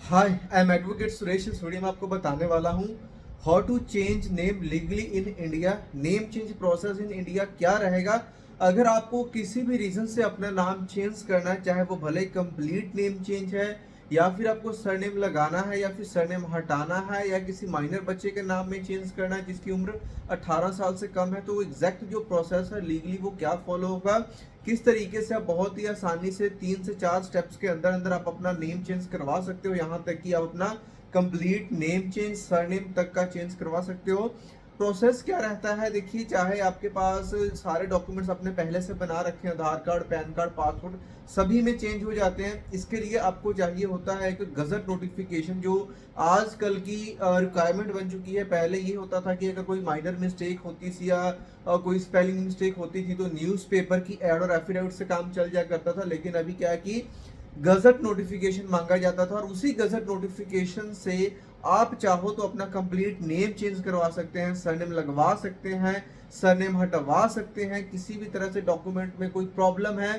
Hi, I am advocate Suresh. इस video में आपको बताने वाला हूँ how to change name legally in India. Name change process in India क्या रहेगा अगर आपको किसी भी रीजन से अपना नाम चेंज करना है, चाहे वो भले कंप्लीट नेम चेंज है या फिर आपको सरनेम लगाना है या फिर सरनेम हटाना है या किसी माइनर बच्चे के नाम में चेंज करना है जिसकी उम्र 18 साल से कम है, तो वो एग्जैक्ट जो प्रोसेस है लीगली वो क्या फॉलो होगा, किस तरीके से आप बहुत ही आसानी से 3 से 4 स्टेप्स के अंदर अंदर आप अपना नेम चेंज करवा सकते हो, यहाँ तक कि आप अपना कंप्लीट नेम चेंज सरनेम तक का चेंज करवा सकते हो। प्रोसेस क्या रहता है, देखिए, चाहे आपके पास सारे डॉक्यूमेंट्स अपने पहले से बना रखे हैं, आधार कार्ड, पैन कार्ड, पासपोर्ट, सभी में चेंज हो जाते हैं। इसके लिए आपको चाहिए होता है एक गजट नोटिफिकेशन, जो आजकल की रिक्वायरमेंट बन चुकी है। पहले ये होता था कि अगर कोई माइनर मिस्टेक होती थी या कोई स्पेलिंग मिस्टेक होती थी तो न्यूज़पेपर की एड और एफिडेविट से काम चल जाया करता था, लेकिन अभी क्या है कि गजट नोटिफिकेशन मांगा जाता था और उसी गजट नोटिफिकेशन से आप चाहो तो अपना कंप्लीट नेम चेंज करवा सकते हैं, सरनेम लगवा सकते हैं, सरनेम हटवा सकते हैं। किसी भी तरह से डॉक्यूमेंट में कोई प्रॉब्लम है,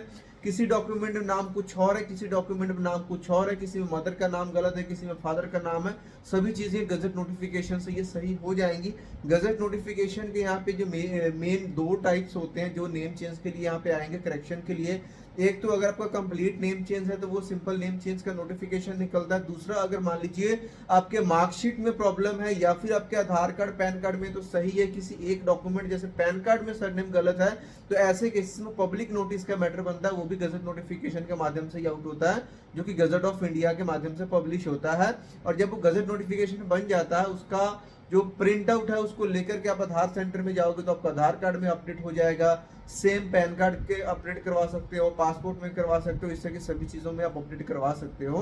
किसी डॉक्यूमेंट में नाम कुछ और है, किसी डॉक्यूमेंट में नाम कुछ और है, किसी में मदर का नाम गलत है, किसी में फादर का नाम है, सभी चीजें गजट नोटिफिकेशन से ये सही हो जाएंगी। गजट नोटिफिकेशन के यहाँ पे जो मेन दो टाइप्स होते हैं जो नेम चेंज के लिए यहाँ पे आएंगे करेक्शन के लिए। एक तो अगर आपका कंप्लीट नेम चेंज है तो वो सिंपल नेम चेंज का नोटिफिकेशन निकलता है। दूसरा, अगर मान लीजिए आपके मार्कशीट में प्रॉब्लम है या फिर आपके आधार कार्ड, पैन कार्ड में तो सही है, किसी एक डॉक्यूमेंट जैसे पैन कार्ड में सरनेम गलत है, तो ऐसे केसेस में पब्लिक नोटिस का मैटर बनता है, वो भी गजट नोटिफिकेशन के माध्यम से ही आउट होता है, जो कि गजट ऑफ इंडिया के माध्यम से पब्लिश होता है। और जब वो गजट नोटिफिकेशन बन जाता है, उसका जो प्रिंट आउट है उसको लेकर के आप आधार सेंटर में जाओगे तो आपका आधार कार्ड में अपडेट हो जाएगा। सेम पैन कार्ड के अपडेट करवा सकते हो, पासपोर्ट में करवा सकते हो, इस तरह की सभी चीजों में आप अपडेट करवा सकते हो।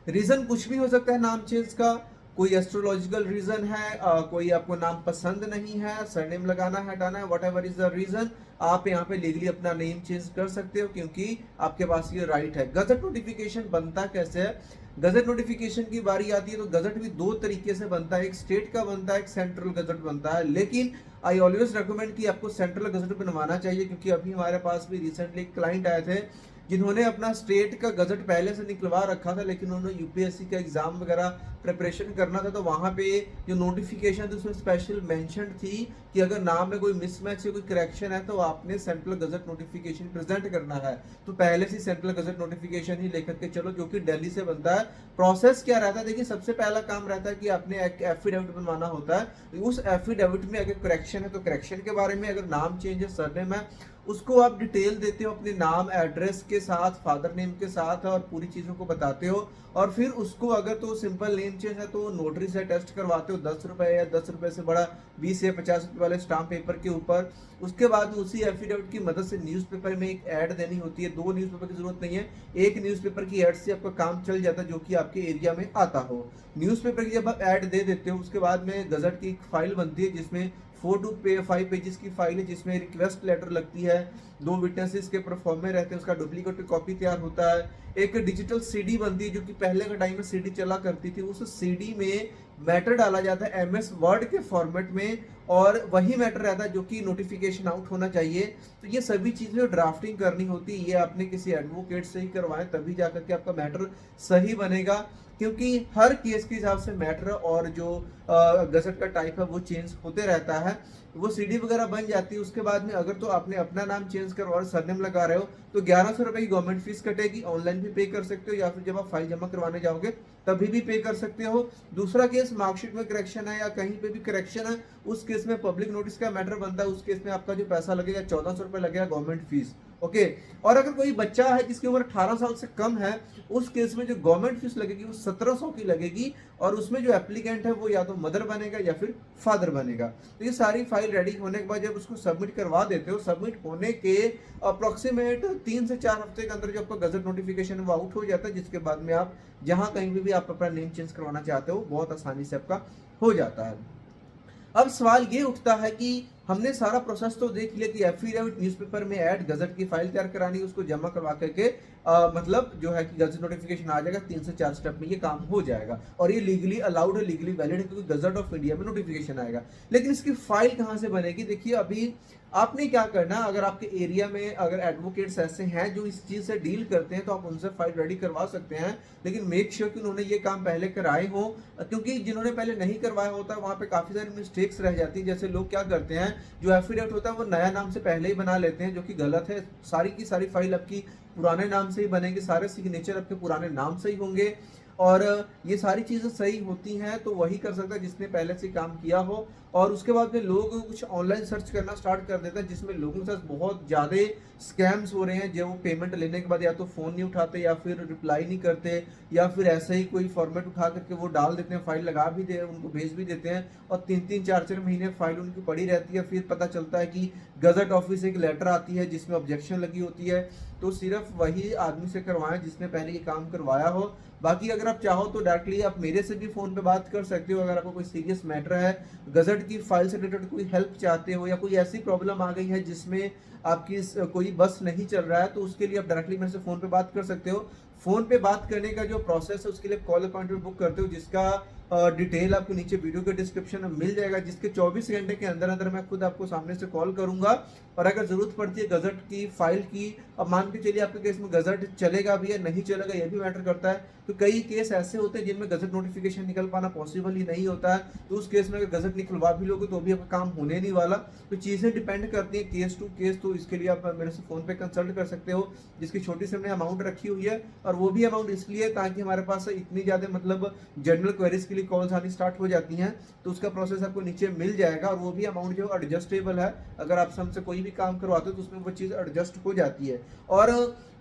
रीजन कुछ भी हो सकता है नाम चेंज का। कोई एस्ट्रोलॉजिकल रीजन है, कोई आपको नाम पसंद नहीं है, सरनेम लगाना है, हटाना है, whatever is the reason, आप यहाँ पे लीगली अपना नेम चेंज कर सकते हो क्योंकि आपके पास ये राइट है। गजट नोटिफिकेशन बनता कैसे है, गजट नोटिफिकेशन की बारी आती है तो गजट भी दो तरीके से बनता है, एक स्टेट का बनता है, एक सेंट्रल गजट बनता है। लेकिन आई ऑलवेज रिकमेंड कि आपको सेंट्रल गजट बनवाना चाहिए, क्योंकि अभी हमारे पास भी रिसेंटली क्लाइंट आए थे जिन्होंने अपना स्टेट का गजट पहले से निकलवा रखा था, लेकिन उन्होंने यूपीएससी का एग्जाम वगैरह प्रिपरेशन करना था, तो वहां पे जो नोटिफिकेशन थी उसमें स्पेशल मेंशन थी कि अगर नाम में कोई मिसमैच या कोई करेक्शन है तो आपने सेंट्रल गजट नोटिफिकेशन प्रेजेंट करना है। तो पहले से सेंट्रल गजट नोटिफिकेशन ही लेकर के चलो, जो कि दिल्ली से बनता है। प्रोसेस क्या रहता है, देखिए, सबसे पहला काम रहता है कि आपने एक एफिडेविट बनवाना होता है। उस एफिडेविट में अगर करेक्शन है तो करेक्शन के बारे में, अगर नाम चेंज है, सरनेम है, उसको आप डिटेल देते हो अपने नाम, एड्रेस के साथ, फादर नेम के साथ और पूरी चीजों को बताते हो। और फिर उसको अगर तो सिंपल नेम चेंज है तो नोटरी से टेस्ट करवाते हो 10 रुपए या 10 रुपए से बड़ा 20 या 50 रुपए वाले स्टाम्प पेपर के ऊपर। उसके बाद उसी एफिडेविट की मदद से न्यूज़पेपर में एक ऐड देनी होती है। 2 न्यूज़पेपर की जरूरत नहीं है, एक न्यूज़पेपर की ऐड से आपका काम चल जाता है जो कि आपके एरिया में आता हो। न्यूज़पेपर की जब आप ऐड दे देते हो उसके बाद में गजट की एक फाइल बनती है जिसमें 4 to 5 पेजेस की फाइल है, जिसमें रिक्वेस्ट लेटर लगती है, 2 विटनेसेस के परफॉर्म में रहते हैं, उसका डुप्लीकेट कॉपी तैयार होता है। एक डिजिटल सीडी बनती है, जो कि पहले के टाइम में सीडी चला करती थी, उस सीडी में मैटर डाला जाता है एमएस वर्ड के फॉर्मेट में, और वही मैटर रहता है जो कि नोटिफिकेशन आउट होना चाहिए। तो ये सभी चीजें ड्राफ्टिंग करनी होती है, ये आपने किसी एडवोकेट से ही करवाएं, तभी जाकर के आपका मैटर सही बनेगा, क्योंकि हर केस के हिसाब से मैटर और जो गजट का टाइप है वो चेंज होते रहता है। वो सीडी वगैरह बन जाती है। उसके बाद में अगर तो आपने अपना नाम चेंज करवा और सरनेम लगा रहे हो तो 1100 रुपए की गवर्नमेंट फीस कटेगी। ऑनलाइन भी पे कर सकते हो या फिर जब आप फाइल जमा करवाने जाओगे तभी भी पे कर सकते हो। दूसरा केस, मार्कशीट में करेक्शन है या कहीं पे भी करेक्शन है, उस केस में पब्लिक नोटिस का मैटर बनता है। उस केस में आपका जो पैसा लगेगा 1400 रुपए लगेगा गवर्नमेंट फीस। ओके। और अगर कोई बच्चा है जिसकी उम्र 18 साल से कम है, उस केस में जो गवर्नमेंट फीस लगेगी वो 1700 की लगेगी, और उसमें जो एप्लीकेंट है वो या तो मदर बनेगा या फिर फादर बनेगा। तो ये सारी फाइल रेडी होने के बाद जब उसको सबमिट करवा देते हो, सबमिट होने के अप्रोक्सीमेट 3 से 4 हफ्ते के अंदर जो आपका गजट नोटिफिकेशन वो आउट हो जाता है, जिसके बाद में आप जहां कहीं भी आप अपना नेम चेंज करवाना चाहते हो बहुत आसानी से आपका हो जाता है। अब सवाल ये उठता है कि हमने सारा प्रोसेस तो देख लिया कि एफिडेविट न्यूज़पेपर में ऐड गजट की फाइल तैयार करानी, उसको जमा करवा करके मतलब जो है कि गजट नोटिफिकेशन आ जाएगा, 3 से 4 स्टेप में ये काम हो जाएगा और ये लीगली अलाउड है, लीगली वैलिड है, क्योंकि गजट ऑफ इंडिया में नोटिफिकेशन आएगा। लेकिन इसकी फाइल कहाँ से बनेगी? देखिए अभी आपने क्या करना, अगर आपके एरिया में अगर एडवोकेट्स ऐसे हैं जो इस चीज़ से डील करते हैं तो आप उनसे फाइल रेडी करवा सकते हैं, लेकिन मेक श्योर कि उन्होंने ये काम पहले कराए हो, क्योंकि जिन्होंने पहले नहीं करवाया होता है वहाँ पे काफ़ी सारी मिस्टेक्स रह जाती है। जैसे लोग क्या करते हैं, जो एफिडेविट होता है वो नया नाम से पहले ही बना लेते हैं, जो कि गलत है। सारी की सारी फाइल आपकी पुराने नाम से ही बनेगी, सारे सिग्नेचर आपके पुराने नाम से ही होंगे और ये सारी चीज़ें सही होती हैं तो वही कर सकता है जिसने पहले से काम किया हो। और उसके बाद में लोग कुछ ऑनलाइन सर्च करना स्टार्ट कर देते हैं, जिसमें लोगों के साथ बहुत ज़्यादा स्कैम्स हो रहे हैं, जो पेमेंट लेने के बाद या तो फ़ोन नहीं उठाते या फिर रिप्लाई नहीं करते या फिर ऐसे ही कोई फॉर्मेट उठा करके वो डाल देते हैं, फाइल लगा भी दे, उनको भेज भी देते हैं और 3-3 4-4 महीने फाइल उनकी पड़ी रहती है। फिर पता चलता है कि गजट ऑफिस से एक लेटर आती है जिसमें ऑब्जेक्शन लगी होती है। तो सिर्फ वही आदमी से करवाएं जिसने पहले ये काम करवाया हो। बाकी अगर आप चाहो तो डायरेक्टली आप मेरे से भी फ़ोन पे बात कर सकते हो, अगर आपको कोई सीरियस मैटर है, गजट की फाइल से रिलेटेड कोई हेल्प चाहते हो या कोई ऐसी प्रॉब्लम आ गई है जिसमें आपकी कोई बस नहीं चल रहा है, तो उसके लिए आप डायरेक्टली मेरे से फ़ोन पे बात कर सकते हो। फ़ोन पे बात करने का जो प्रोसेस है उसके लिए कॉल अपॉइंटमेंट बुक करते हो, जिसका डिटेल आपको नीचे वीडियो के डिस्क्रिप्शन में मिल जाएगा, जिसके 24 घंटे के अंदर अंदर मैं खुद आपको सामने से कॉल करूंगा। और अगर ज़रूरत पड़ती है गजट की फाइल की, अब मान के चलिए आपके केस में गजट चलेगा भी या नहीं चलेगा ये भी मैटर करता है, तो कई केस ऐसे होते हैं जिनमें गजट नोटिफिकेशन निकल पाना पॉसिबल ही नहीं होता है, तो उस केस में अगर गजट निकलवा भी लोगे तो भी आपका काम होने नहीं वाला। तो चीज़ें डिपेंड करती हैं केस टू केस, तो इसके लिए आप मेरे से फ़ोन पे कंसल्ट कर सकते हो, जिसकी छोटी सी हमने अमाउंट रखी हुई है। और वो भी अमाउंट इसलिए ताकि हमारे पास इतनी ज़्यादा मतलब जनरल क्वेरीज के लिए कॉल्स आनी स्टार्ट हो जाती हैं, तो उसका प्रोसेस आपको नीचे मिल जाएगा। और वो भी अमाउंट जो एडजस्टेबल है, अगर आप हमसे कोई भी काम करवाते हो तो उसमें वो चीज़ एडजस्ट हो जाती है। और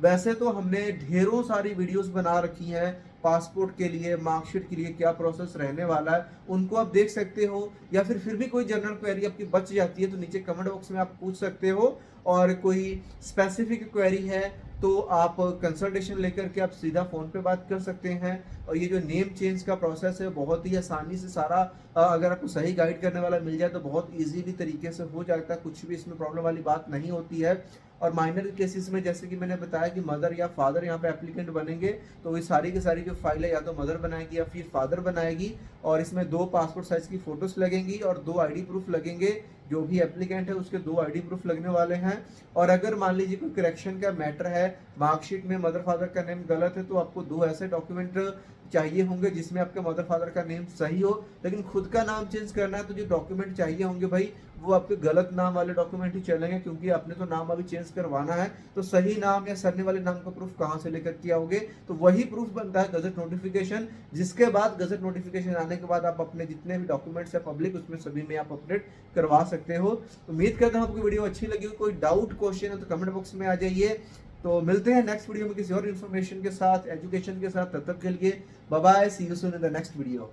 वैसे तो हमने ढेरों सारी वीडियोस बना रखी हैं पासपोर्ट के लिए, मार्कशीट के लिए क्या प्रोसेस रहने वाला है, उनको आप देख सकते हो। या फिर भी कोई जनरल क्वेरी आपकी बच जाती है तो नीचे कमेंट बॉक्स में आप पूछ सकते हो। और कोई स्पेसिफिक क्वेरी है तो आप कंसल्टेशन लेकर के आप सीधा फ़ोन पे बात कर सकते हैं। और ये जो नेम चेंज का प्रोसेस है बहुत ही आसानी से सारा अगर आपको सही गाइड करने वाला मिल जाए तो बहुत इजीली तरीके से हो जाता है, कुछ भी इसमें प्रॉब्लम वाली बात नहीं होती है। और माइनर केसेस में जैसे कि मैंने बताया कि मदर या फादर यहाँ पे एप्लीकेंट बनेंगे, तो ये सारी की सारी जो फाइल है या तो मदर बनाएगी या फिर फादर बनाएगी। और इसमें 2 पासपोर्ट साइज की फ़ोटोस लगेंगी और 2 आईडी प्रूफ लगेंगे, जो भी एप्लीकेंट है उसके 2 आईडी प्रूफ लगने वाले हैं। और अगर मान लीजिए कोई करेक्शन का मैटर है, मार्कशीट में मदर फादर का नेम गलत है, तो आपको 2 ऐसे डॉक्यूमेंट चाहिए होंगे जिसमें आपके मदर फादर का नेम सही हो। लेकिन खुद का नाम चेंज करना है तो जो डॉक्यूमेंट चाहिए होंगे भाई वो आपके गलत नाम वाले डॉक्यूमेंट ही चलेंगे, क्योंकि आपने तो नाम अभी चेंज करवाना है, तो सही नाम या सरने वाले नाम का प्रूफ कहाँ से लेकर के आओगे? तो वही प्रूफ बनता है गजट नोटिफिकेशन, जिसके बाद गजट नोटिफिकेशन आने के बाद आप अपने जितने भी डॉक्यूमेंट्स है पब्लिक, उसमें सभी में आप अपडेट करवा सकते हो। तो उम्मीद करता हूँ आपको वीडियो अच्छी लगी हो। कोई डाउट क्वेश्चन है तो कमेंट बॉक्स में आ जाइए। तो मिलते हैं नेक्स्ट वीडियो में किसी और इन्फॉर्मेशन के साथ, एजुकेशन के साथ। तब तक के लिए bye bye, see you soon in the next video.